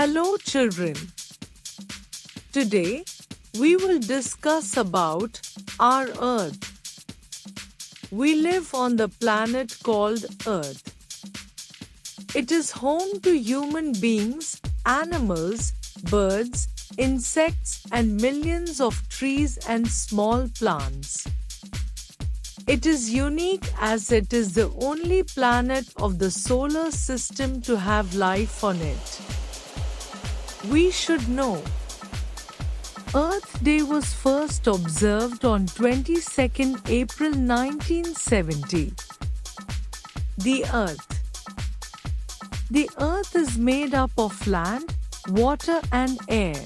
Hello children. Today we will discuss about our Earth. We live on the planet called Earth. It is home to human beings, animals, birds, insects and millions of trees and small plants. It is unique as it is the only planet of the solar system to have life on it. We should know. Earth Day was first observed on 22nd April 1970. The Earth. The Earth is made up of land, water and air.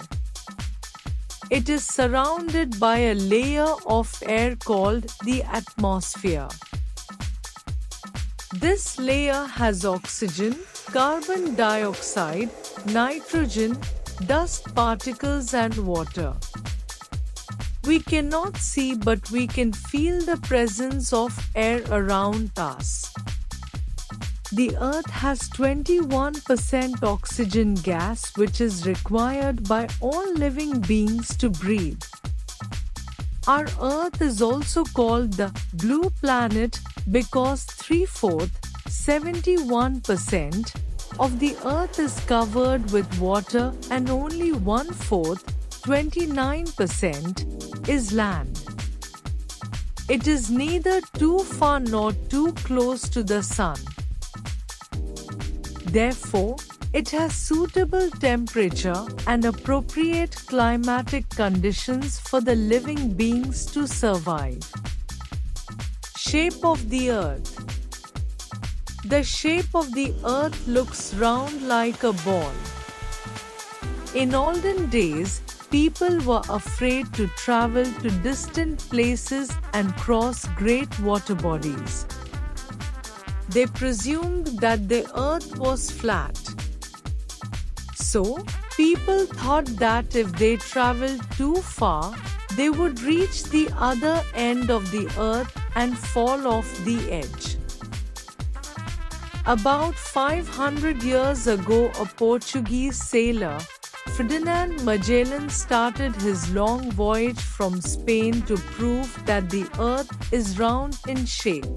It is surrounded by a layer of air called the atmosphere. This layer has oxygen, carbon dioxide, nitrogen, dust particles and water. We cannot see but we can feel the presence of air around us. The Earth has 21% oxygen gas which is required by all living beings to breathe. Our Earth is also called the blue planet because 3/4, 71% of the Earth is covered with water and only 1/4, 29% is land. It is neither too far nor too close to the sun. Therefore, it has suitable temperature and appropriate climatic conditions for the living beings to survive. Shape of the Earth. The shape of the Earth looks round like a ball. In olden days, people were afraid to travel to distant places and cross great water bodies. They presumed that the Earth was flat. So, people thought that if they traveled too far, they would reach the other end of the Earth and fall off the edge. About 500 years ago, a Portuguese sailor, Ferdinand Magellan, started his long voyage from Spain to prove that the Earth is round in shape.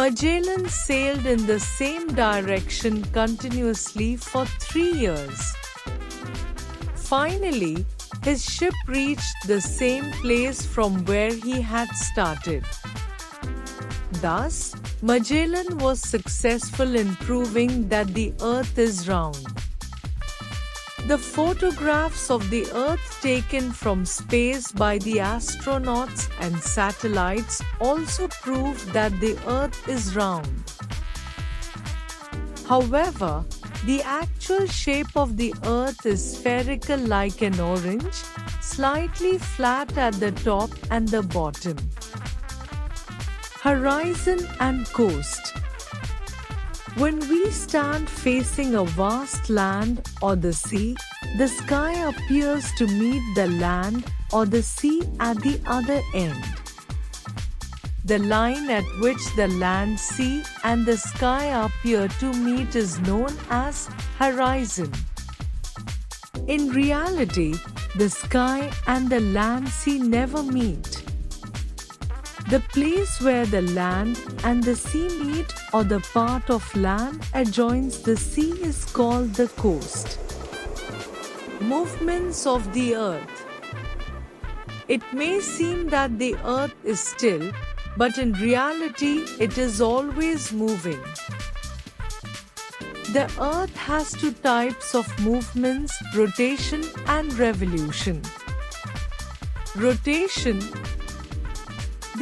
Magellan sailed in the same direction continuously for 3 years. Finally, his ship reached the same place from where he had started. Thus, Magellan was successful in proving that the Earth is round. The photographs of the Earth taken from space by the astronauts and satellites also prove that the Earth is round. However, the actual shape of the Earth is spherical like an orange, slightly flat at the top and the bottom. Horizon and coast. When we stand facing a vast land or the sea, the sky appears to meet the land or the sea at the other end. The line at which the land, sea, and the sky appear to meet is known as horizon. In reality, the sky and the land, sea never meet. The place where the land and the sea meet or the part of land adjoins the sea is called the coast. Movements of the Earth. It may seem that the Earth is still, but in reality it is always moving. The Earth has two types of movements, rotation and revolution. Rotation.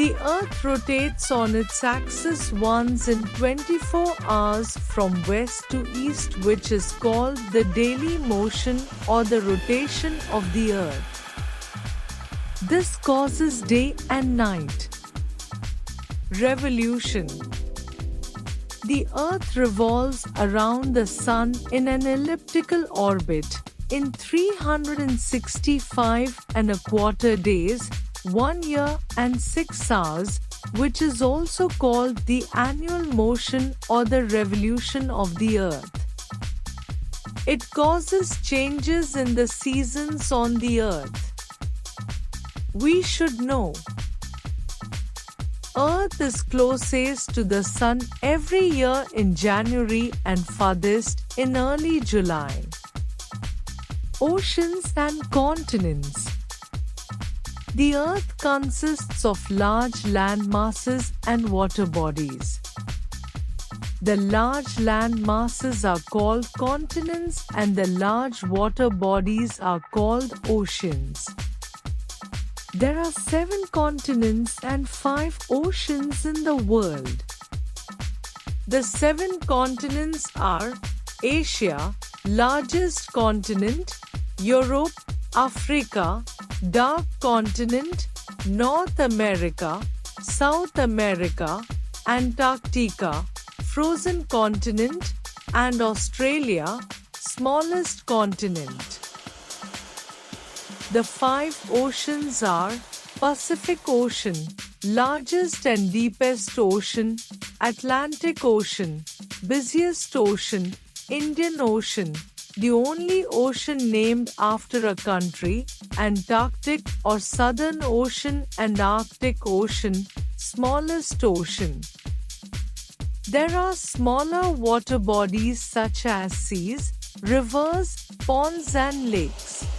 The Earth rotates on its axis once in 24 hours from west to east, which is called the daily motion or the rotation of the Earth. This causes day and night. Revolution. The Earth revolves around the Sun in an elliptical orbit in 365.25 days, 1 year and 6 hours, which is also called the annual motion or the revolution of the Earth. It causes changes in the seasons on the earth. We should know. Earth is closest to the sun every year in January and farthest in early July. Oceans and continents. The Earth consists of large land masses and water bodies. The large land masses are called continents and the large water bodies are called oceans. There are 7 continents and 5 oceans in the world. The 7 continents are Asia, largest continent, Europe, Africa, dark continent, North America, South America, Antarctica, frozen continent, and Australia, smallest continent. The 5 oceans are Pacific Ocean, largest and deepest ocean, Atlantic Ocean, busiest ocean, Indian Ocean, the only ocean named after a country, Antarctic or Southern Ocean and Arctic Ocean, smallest ocean. There are smaller water bodies such as seas, rivers, ponds and lakes.